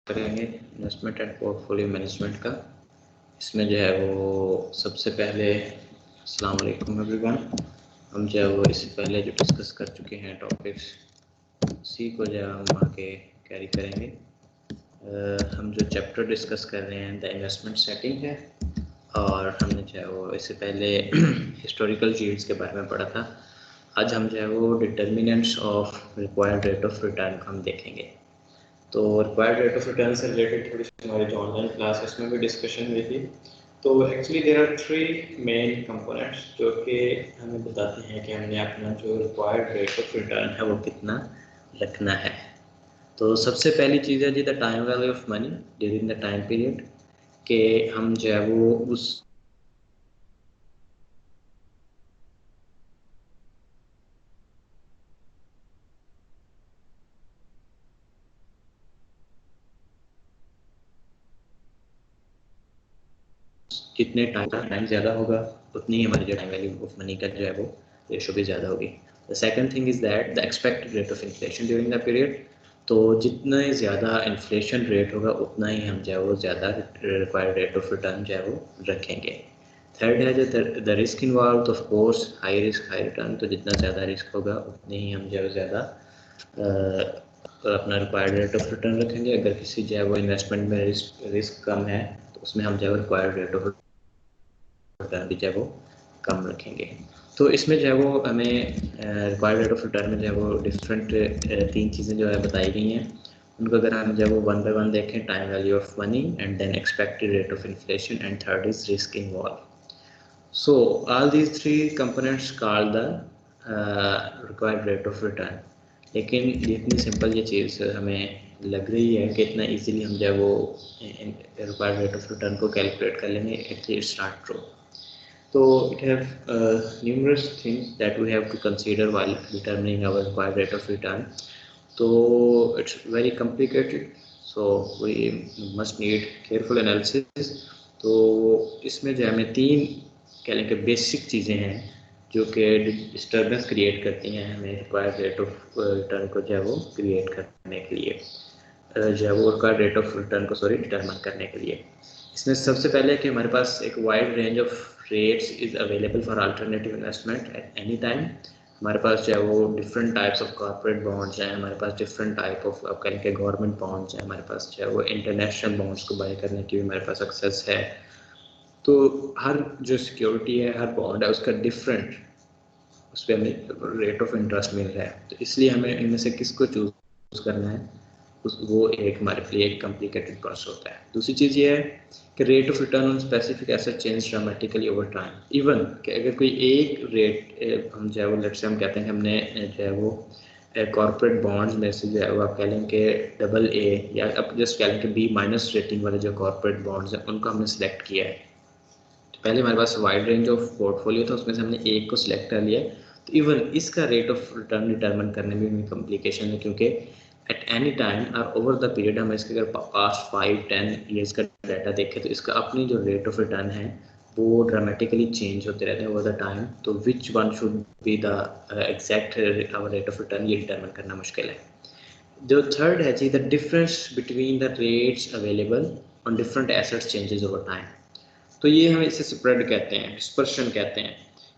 करेंगे investment and portfolio management का। इसमें जो है वो सबसे पहले अस्सलाम वालेकुम एवरीवन। हम जो है वो इससे पहले जो डिस्कस कर चुके हैं टॉपिक्स उसी को जो है हम आगे कैरी करेंगे। हम जो चैप्टर डिस्कस कर रहे हैं द इन्वेस्टमेंट सेटिंग है, और हमने जो है वो इससे पहले हिस्टोरिकल यील्ड्स के बारे में पढ़ा था। आज हम जो है वो determinants of required rate of return को हम देखेंगे। तो रिक्वायर्ड रेट ऑफ रिटर्न से रिलेटेड थोड़ी सी हमारी जो ऑनलाइन क्लास है उसमें भी डिस्कशन हुई थी। तो actually there are three main components जो कि हमें बताते हैं कि हमने अपना जो रिक्वायर्ड रेट ऑफ रिटर्न है वो कितना रखना है। तो सबसे पहली चीज़ है जी the time value of money during the time period, कि हम जो है वो उस जितने टाइम ज़्यादा होगा उतनी ही हमारी जो टाइम वैल्यू ऑफ मनी का जो है वो रेशो भी ज़्यादा होगी। The second thing is that the expected rate of inflation during the period. तो जितना ज़्यादा इन्फ्लेशन रेट होगा उतना ही हम जो है वो ज़्यादा रिक्वायर्ड रेट ऑफ रिटर्न जो है वो रखेंगे। थर्ड है जो the risk involve, of course high risk high return. तो जितना ज़्यादा रिस्क होगा उतने ही हम जो है ज़्यादा अपना रिक्वायर्ड रेट ऑफ रिटर्न रखेंगे। अगर किसी जो है वो इन्वेस्टमेंट में रिस्क कम है तो उसमें हम जो है रिक्वायर्ड रेट ऑफ रिटर्न भी जो है वो कम रखेंगे। तो इसमें जो है वो हमें रिक्वायर्ड रेट ऑफ रिटर्न में जो है वो डिफरेंट तीन चीज़ें जो है बताई गई हैं। उनको अगर हम जो है वो वन बाय वन देखें, time value of money and then expected rate of inflation and third is risk involve. So all these three components called the required rate of return। लेकिन जितनी सिंपल ये चीज़ हमें लग रही है कि इतना इजीली हम जो है वो रिक्वायर्ड रेट ऑफ रिटर्न को कैलकुलेट कर लेंगे, actually it's not true. So it have numerous things that we have to consider while determining our required rate of return. So it's very complicated. So we must need careful analysis. तो इसमें जो हमें तीन कह लें कि basic चीज़ें हैं जो कि डिस्टर्बेंस क्रिएट करती हैं हमें रिक्वायर्ड रेट ऑफ रिटर्न को जो है वो क्रिएट करने के लिए, जो है वो रिक्वायर्ड रेट ऑफ रिटर्न को डिटरमाइन करने के लिए। इसमें सबसे पहले कि हमारे पास एक wide range of rates is available for alternative investment at any time. हमारे पास जो है वो different types of corporate bonds हैं, हमारे पास डिफरेंट टाइप ऑफ आप कहें कि गवर्नमेंट बॉन्ड्स हैं, हमारे पास जो है वो इंटरनेशनल बॉन्ड्स को बाय करने की भी हमारे पास एक्सेस है। तो हर जो सिक्योरिटी है, हर बॉन्ड है, उसका डिफरेंट उस पर हमें रेट ऑफ इंटरेस्ट मिल रहा है। तो इसलिए हमें इनमें से किसको चूज़ करना है, वो एक हमारे लिए एक कॉम्प्लिकेटेड प्रोसेस होता है। दूसरी चीज़ ये है कि rate of return on specific asset change dramatically over time. Even कि अगर कोई एक रेट हम जो है वो लेट्स से हम कहते हैं कि हमने जो है वो कॉर्पोरेट बॉन्ड्स में से जो है वो आप कह लें कि AA या आप जस्ट कह लें कि B- रेटिंग वाले जो कॉर्पोरेट बॉन्ड्स हैं उनको हमने सेलेक्ट किया है। तो पहले हमारे पास वाइड रेंज ऑफ पोर्टफोलियो था, उसमें से हमने एक को सिलेक्ट कर लिया। तो इवन इसका रेट ऑफ रिटर्न डिटरमिन करने में भी कॉम्प्लिकेशन है, क्योंकि एट एनी टाइम और ओवर द पीरियड हम इसके अगर पास्ट 5-10 ईयर्स का डाटा देखें तो इसका अपनी जो रेट ऑफ रिटर्न है वो ड्रामेटिकली चेंज होते रहते हैं ओवर द टाइम। तो which one should be the exact our rate of return, ये डिटरमिन करना मुश्किल है। जो थर्ड है जी the difference between the rates available on different assets changes over time. तो ये हम इसे स्प्रेड कहते हैं, डिस्पर्शन कहते हैं।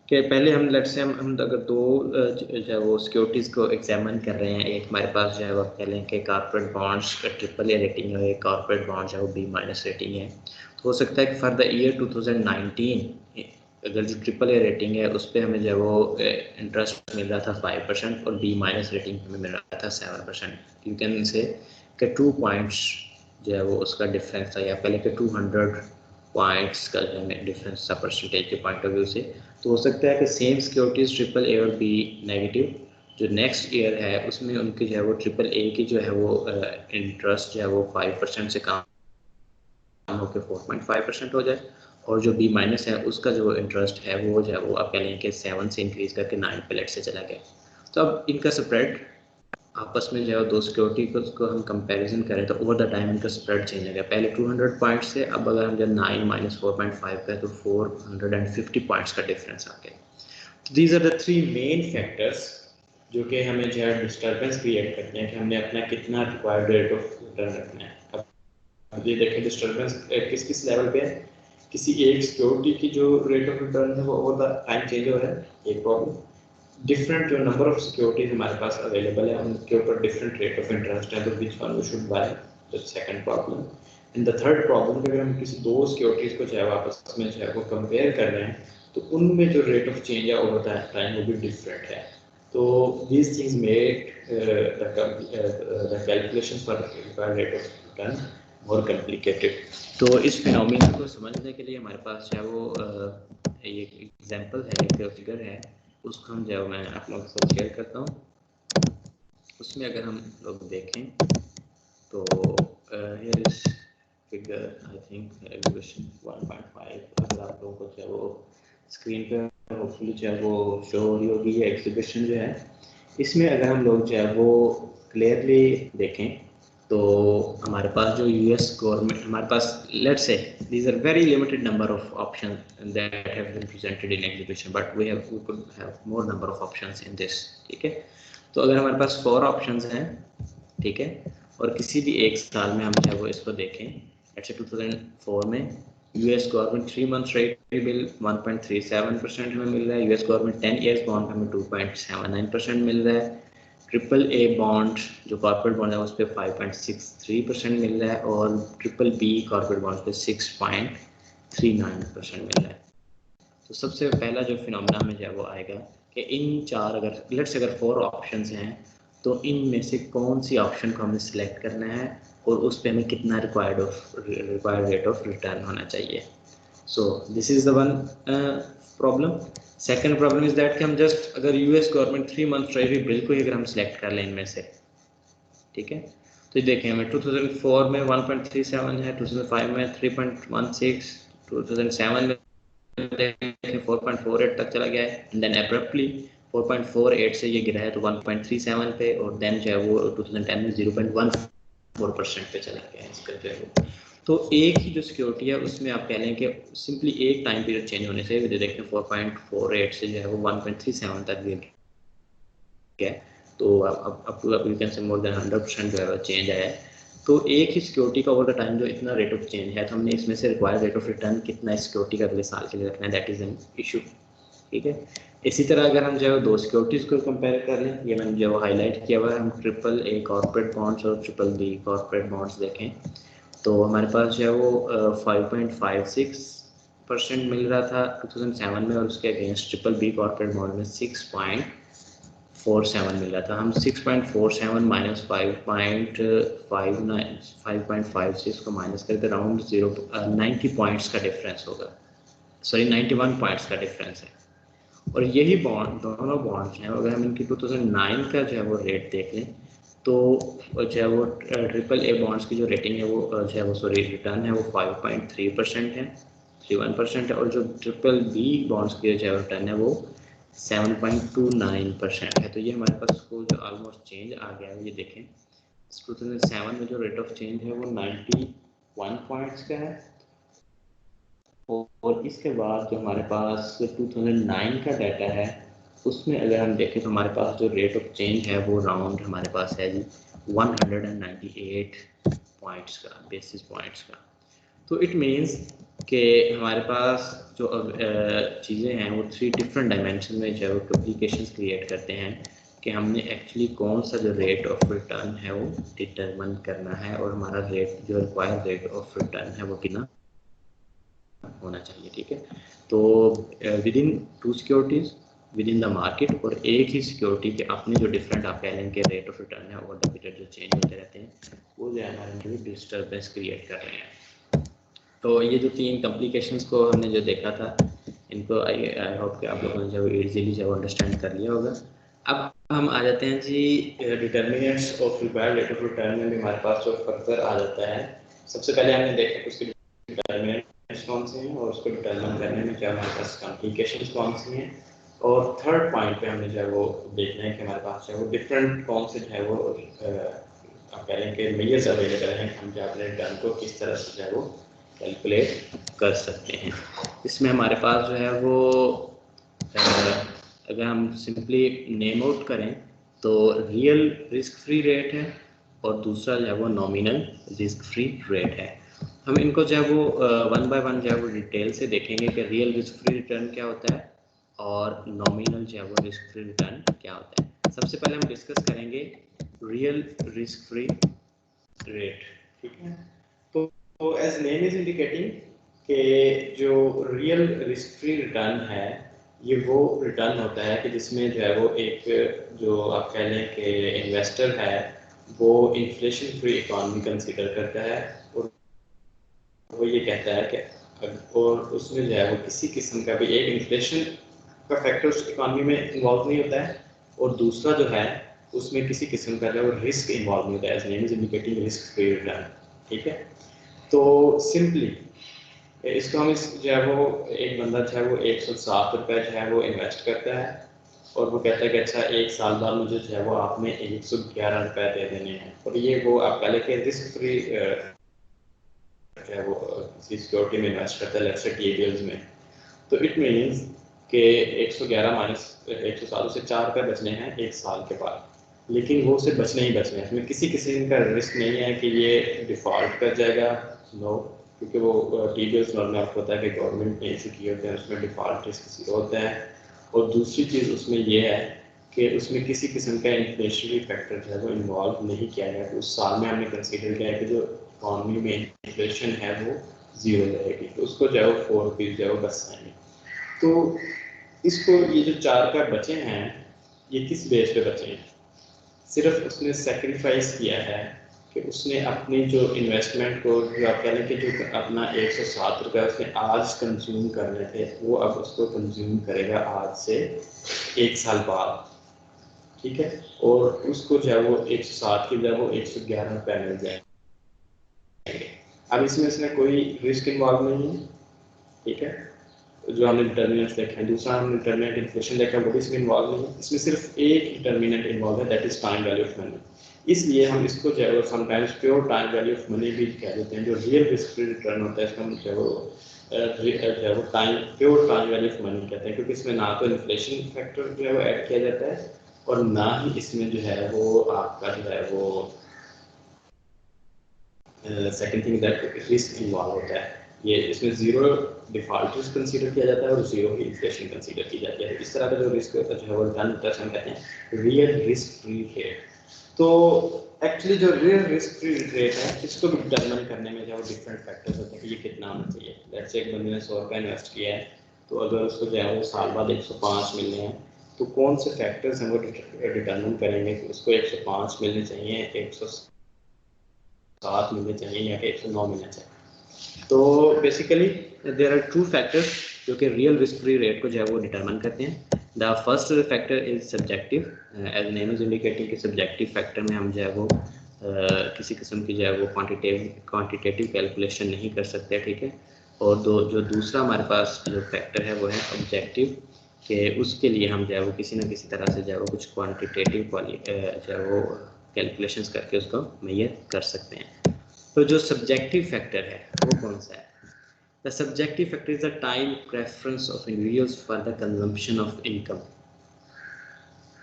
कि पहले हम लेट्स से हम अगर दो जो है वो सिक्योरिटीज़ को एग्जामिन कर रहे हैं, एक हमारे पास जो है वो कह लें कि कॉर्पोरेट बॉन्ड्स का AAA रेटिंग है, एक कॉर्पोरेट बॉन्ड्स है वो B- रेटिंग है। तो हो सकता है कि फॉर द ईयर 2019 अगर जो AAA रेटिंग है उस पर हमें जो है वो इंटरेस्ट मिल रहा था 5% और B- रेटिंग हमें मिल रहा था 7%। यू कैन से कि 2 पॉइंट्स जो है वो उसका डिफरेंस था, या पहले के 200 पॉइंट्स का जो है डिफरेंस था परसेंटेज के पॉइंट ऑफ व्यू से। तो हो सकता है कि सेम सिक्योरिटीज़ AAA और B- जो नेक्स्ट ईयर है उसमें उनकी जो है वो AAA की जो है वो इंटरेस्ट जो है वो 5% से कम होकर 4.5% हो जाए, और जो B- है उसका जो इंटरेस्ट है वो जो है वो आप कह लें कि 7 से इंक्रीज करके 9 पे लेट से चला गया। तो अब इनका स्प्रेड आपस में जो है दो सिक्योरिटी को उसको हम कंपैरिजन करें तो ओवर द टाइम इनका स्प्रेड चेंज हो गया। पहले 200 पॉइंट से अब अगर हम जब 9 - 4.5 पे तो 450 पॉइंट्स का डिफरेंस आ गया। तो these are the three main factors जो कि हमें जो है डिस्टर्बेंस क्रिएट करते हैं कि हमने अपना कितना रिक्वायर्ड रेट ऑफ रिटर्न रखना है। अब ये देखें डिस्टर्बेंस किस किस लेवल पे है, किसी एक सिक्योरिटी की जो रेट ऑफ रिटर्न है वो ओवर द टाइम चेंज हो रहा है, एक प्रॉब्लम। डिफरेंट जो नंबर ऑफ सिक्योरिटीज हमारे पास अवेलेबल है उनके ऊपर डिफरेंट रेट ऑफ इंटरेस्ट है, तो which one we should buy, the second problem. And the third problem कि अगर हम किसी दो सिक्योरिटीज को चाहे आपस में चाहे वो कंपेयर कर रहे हैं तो उनमें जो रेट ऑफ चेंज है ओवर द टाइम वो भी डिफरेंट है। तो these things make the calculations for required rate of return more complicated। तो इस फिनोमेना को समझने के लिए हमारे पास जो है वो एक एग्जांपल है, एक फिगर है, उसको हम जो मैं आप लोगों के साथ शेयर करता हूँ। उसमें अगर हम लोग देखें तो here is figure I think exhibition 1.5। अगर आप लोगों को जो है वो स्क्रीन पे होपफुली जो है वो शो हो रही होगी ये एग्जीबिशन जो है। इसमें अगर हम लोग जो है वो क्लियरली देखें तो हमारे पास जो यूएस गवर्नमेंट, हमारे पास let's say these are very limited number of option that have been presented in exhibition, but we could have more number of options in this. ठीक है, तो अगर हमारे पास 4 ऑप्शंस हैं, ठीक है, और किसी भी एक साल में हम जो है वो इसको देखें, लेट्स से 2004 में US government 3 month treasury bill 1.37% हमें मिल रहा है, यूएस गवर्नमेंट 10 ईयर्स बॉन्ड हमें 2.79% मिल रहा है, ट्रिपल ए बॉन्ड जो कॉर्पोरेट बॉन्ड है उस पर 5.63% मिल रहा है, और ट्रिपल बी कॉर्पोरेट बॉन्ड पे 6.39% मिल रहा है। तो सबसे पहला जो फिनोमेना हमें जो है वो आएगा कि इन चार, अगर लेट्स अगर 4 ऑप्शंस हैं तो इनमें से कौन सी ऑप्शन को हमें सिलेक्ट करना है और उस पर हमें कितना रिक्वायर्ड रेट ऑफ रिटर्न होना चाहिए। So this is the one problem. Second problem is that कि हम जस्ट अगर US government 3 month treasury bill को ही अगर हम सिलेक्ट कर लें इनमें से, ठीक है, तो ये देखें हमें 2004 में 1.37 है, 2005 में 3.16, 2007 में 4.48 तक चला गया है, एंड देन एब्रप्टली 4.48 से ये गिरा है तो 1.37 पे, और देन जो है वो 2010 में 0.14% पे चला गया है इसका जो है वो। तो एक ही जो सिक्योरिटी है उसमें आप कह लें कि सिंपली एक टाइम पीरियड चेंज होने से देखें 4.48 से जो है वो 1.37 तक गिर गया, तो अब to you can say more than 100% जो है चेंज आया है। तो एक ही सिक्योरिटी का ओवर द टाइम जो इतना रेट ऑफ चेंज है, तो हमने इसमें से रिक्वायर्ड रेट ऑफ रिटर्न कितना सिक्योरिटी का अगले साल के लिए रखना है, दैट इज एन इशू। ठीक है, इसी तरह अगर हम जो है दो सिक्योरिटीज़ को कंपेयर कर लें, ये मैंने जो हाईलाइट किया हुआ है, हम ट्रिपल ए कॉर्पोरेट बॉन्ड्स और ट्रिपल बी कॉर्पोरेट बॉन्ड्स देखें तो हमारे पास जो है वो 5.56% मिल रहा था 2007 में, और उसके against triple B corporate bond में 6.47 मिल रहा था। हम 6.47 माइनस 5.56 को माइनस करके अराउंड 90 पॉइंट्स का डिफरेंस होगा, सॉरी 91 पॉइंट्स का डिफरेंस है। और यही बॉन्ड, दोनों बॉन्ड्स हैं, अगर हम इनकी 2009 का जो है वो रेट देख लें तो जो है वो ट्रिपल ए बॉन्ड्स की जो रेटिंग है वो जो है वो सॉरी रिटर्न है वो 5.3% है, 31% है, और जो ट्रिपल बी बॉन्ड्स की जो है रिटर्न है वो 7.29% है। तो ये हमारे पास को जो ऑलमोस्ट चेंज आ गया है, ये देखें 2007 में जो रेट ऑफ चेंज है वो 91 पॉइंट्स का है, और इसके बाद जो हमारे पास 2009 का डाटा है उसमें अगर हम देखें तो हमारे पास जो रेट ऑफ चेंज है वो राउंड हमारे पास है जी 198 पॉइंट्स का, बेसिस पॉइंट्स का। तो इट मीन्स कि हमारे पास जो चीज़ें हैं वो 3 डिफरेंट डायमेंशन में जो है वो कम्प्लिकेशंस क्रिएट करते हैं कि हमने एक्चुअली कौन सा जो रेट ऑफ रिटर्न है वो डिटरमिन करना है, और हमारा रेट जो रिक्वायर्ड रेट ऑफ रिटर्न है वो कितना होना चाहिए। ठीक है, तो with in 2 securities with in the market, और एक ही सिक्योरिटी के अपने जो डिफरेंट आप कह लें कि रेट ऑफ रिटर्न है ओवर द पीरियड जो चेंज होते रहते हैं, वो जो है हमारे लिए डिस्टर्बेंस क्रिएट कर रहे हैं। तो ये जो 3 कॉम्प्लिकेशंस को हमने जो देखा था, इनको आई होप कि आप लोगों ने जो इजीली जो अंडरस्टैंड कर लिया होगा। अब हम आ जाते हैं जी determinants of required rate of return में भी हमारे पास जो फर्दर आ जाता है। सबसे पहले हमने देखा कि उसके डिटर्मिनेंट्स कौन से हैं और उसको डिटर्मिन करने में क्या हमारे पास कॉम्प्लिकेशंस कौन सी हैं, और थर्ड पॉइंट पे हमने जो है वो देखना है कि हमारे पास जो है वो डिफरेंट कौन से जो है वो आप कह लें कि मेजर्स अवेलेबल हैं, हम जो अपने रिटर्न को किस तरह से जो है वो कैलकुलेट कर सकते हैं। इसमें हमारे पास जो है वो अगर हम सिंपली नेम आउट करें तो रियल रिस्क फ्री रेट है, और दूसरा जो है वो नॉमिनल रिस्क फ्री रेट है। हम इनको जो है वो वन बाय वन जो है वो डिटेल से देखेंगे कि रियल रिस्क फ्री रिटर्न क्या होता है और नॉमिनल जो है वो रिस्क फ्री रिटर्न क्या होता है। सबसे पहले हम डिस्कस करेंगे रियल रिस्क फ्री रेट, ठीक है। तो एज नेम इज इंडिकेटिंग कि जो रियल रिस्क फ्री रिटर्न है ये वो रिटर्न होता है कि जिसमें जो है वो एक जो आप कह लें कि इन्वेस्टर है वो इन्फ्लेशन फ्री इकॉनमी कंसीडर करता है और वो ये कहता है कि और उसमें जो है वो किसी किस्म का भी एक इन्फ्लेशन का फैक्टर उस इकॉनमी में इन्वॉल्व नहीं होता है और दूसरा जो है उसमें किसी किस्म का जो है वो रिस्क इन्वॉल्व नहीं होता है, as name is indicating risk free return, ठीक है। तो सिंपली इसको हम इस जो है वो एक बंदा जो है वो 107 रुपये जो है वो इन्वेस्ट करता है और वो कहता है कि अच्छा एक साल बाद मुझे जो है वो आपने 111 रुपये दे देने हैं और ये वो आप पहले के रिस्क फ्री जो है वो किसी सिक्योरिटी में इन्वेस्ट करता है, लेट्स से T-bills में। तो इट मीन्स कि 111 माइनस 107 से 4 रुपये बचने हैं एक साल के बाद, लेकिन वो उसे बचने ही बचने हैं, इसमें किसी किस्म का रिस्क नहीं है कि ये डिफ़ॉल्ट कर जाएगा, नो, क्योंकि वो T-bills नॉर्मल आपको पता है कि गवर्नमेंट ने इशू किए होते हैं, उसमें डिफ़ॉल्ट रिस्क ज़ीरो होता है। और दूसरी चीज़ उसमें ये है कि उसमें किसी किस्म का इन्फ्लेशनरी फैक्टर जो है वो इन्वॉल्व नहीं किया गया, तो उस साल में हमने कंसिडर किया है कि जो इकॉनमी में इन्फ्लेशन है वो ज़ीरो रहेगी, तो उसको जो है वो 4 रुपीज़ जो है वो बच जाएंगे। तो इसको ये जो 4 का बचे हैं ये किस बेस पे बचे हैं, सिर्फ उसने सेक्रीफाइस किया है कि उसने अपनी जो इन्वेस्टमेंट को जो आप कह लें कि जो अपना 107 रुपये उसने आज कंज्यूम करने थे वो अब उसको कंज्यूम करेगा आज से एक साल बाद, ठीक है। और उसको जो है वो 107 की बजाय वो 111 रुपये मिल जाए। अब इसमें कोई रिस्क इन्वॉल्व नहीं है, ठीक है, जो हमने डिटर्मिनेंट्स देखे हैं। दूसरा हमने डिटर्मिनेंट इन्फ्लेशन देखा, वो भी इसमें इन्वॉल्व नहीं है। इसमें सिर्फ एक डिटर्मिनेंट इन्वॉल्व है, that is time value of money. इसलिए हम इसको जो है sometimes pure time value of money भी कह देते हैं। जो रियल रिस्क फ्री रिटर्न होता है इसका हम जो है वो time pure time value of money कहते हैं, क्योंकि इसमें ना तो इन्फ्लेशन फैक्टर जो है वो ऐड किया जाता है और ना ही इसमें जो है वो आपका जो है वो second thing that risk involve होता है। ये इसमें जीरो डिफॉल्ट रिस्क कंसीडर किया जाता है और जीरो ही इन्फ्लेशन कंसीडर की जाती है। इस तरह का जो रिस्क जो है वो डन होता है, हम कहते हैं रियल रिस्क फ्री रेट। तो एक्चुअली जो रियल रिस्क फ्री रेट है इसको भी डिटरमिन करने में जो डिफरेंट फैक्टर्स होते हैं कि ये कितना होना चाहिए। लेट्स से एक बंदे ने 100 रुपये इन्वेस्ट किया है, तो अगर उसको जो है वो साल बाद 105 मिलने हैं, तो कौन से फैक्टर्स हैं वो डिटरमिन करेंगे कि उसको 105 मिलने चाहिए, 107 मिलने चाहिए या 109 मिलने चाहिए। तो basically there are two factors जो कि रियल रिस्क फ्री रेट को जो है वो डिटरमाइन करते हैं। The first factor is subjective, as name is indicating कि सब्जेक्टिव फैक्टर में हम जो है वो किसी किस्म की जो है वो क्वांटिटेटिव कैलकुलेशन नहीं कर सकते, ठीक है। और जो दूसरा हमारे पास जो फैक्टर है वो है ऑब्जेक्टिव, कि उसके लिए हम जो है वो किसी न किसी तरह से जो है वो कुछ क्वांटिटेटिव जो है वो कैलकुलेशंस करके उसको मेजर कर सकते हैं। तो जो सब्जेक्टिव फैक्टर है वो कौन सा है? The subjective factor is the time preference of individuals for the consumption of income,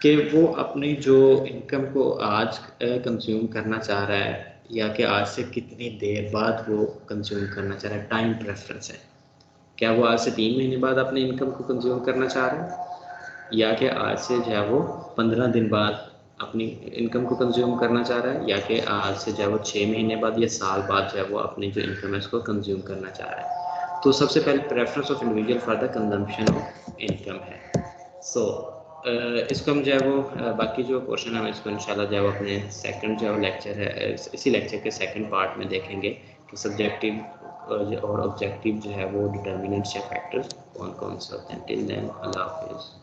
कि वो अपनी जो इनकम को आज कंज्यूम करना चाह रहा है या कि आज से कितनी देर बाद वो कंज्यूम करना चाह रहा है, टाइम प्रेफरेंस है। क्या वो आज से 3 महीने बाद अपनी इनकम को कंज्यूम करना चाह रहा है या कि आज से जो है वो 15 दिन बाद अपनी इनकम को कंज्यूम करना चाह रहा है या कि आज से जो है वो 6 महीने बाद या साल बाद जो है वो अपनी जो इनकम है उसको कंज्यूम करना चाह रहा है। तो सबसे पहले preference of individual for the consumption of income है। सो इसको हम जो है वो बाकी जो पोर्शन है इसको इंशाल्लाह जो है वो अपने सेकंड जो लेक्चर है इसी लेक्चर के सेकंड पार्ट में देखेंगे कि सब्जेक्टिव और ऑब्जेक्टिव जो है वो डिटर्मिनेंट्स या फैक्टर्स कौन कौन से होते हैं। टिल देन अल्लाह हाफिज़।